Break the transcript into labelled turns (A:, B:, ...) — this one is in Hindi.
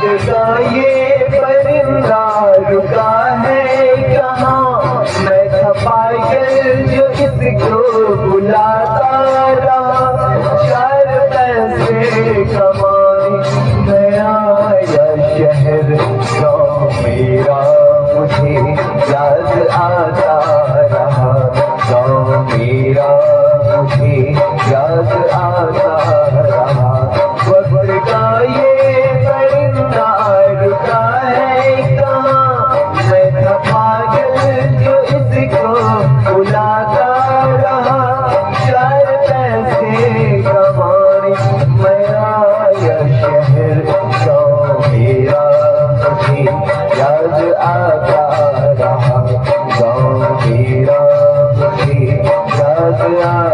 A: का ये परिंदा रुका है कहाँ, मैं था पागल जो इसको बुलाता रहा। 4 पैसे कमाए मैं आया शहर, गाँव मेरा मुझे याद आता रहा। गाँव मेरा मुझे याद आता रहा। वक्त का ये परिंदा रुका है कहाँ, मैं था पागल जो इसको बुलाता रहा। 4 पैसे कमाने मैं आया शहर, गाँव मेरा मुझे याद आता रहा। गाँव मेरा मुझे याद आता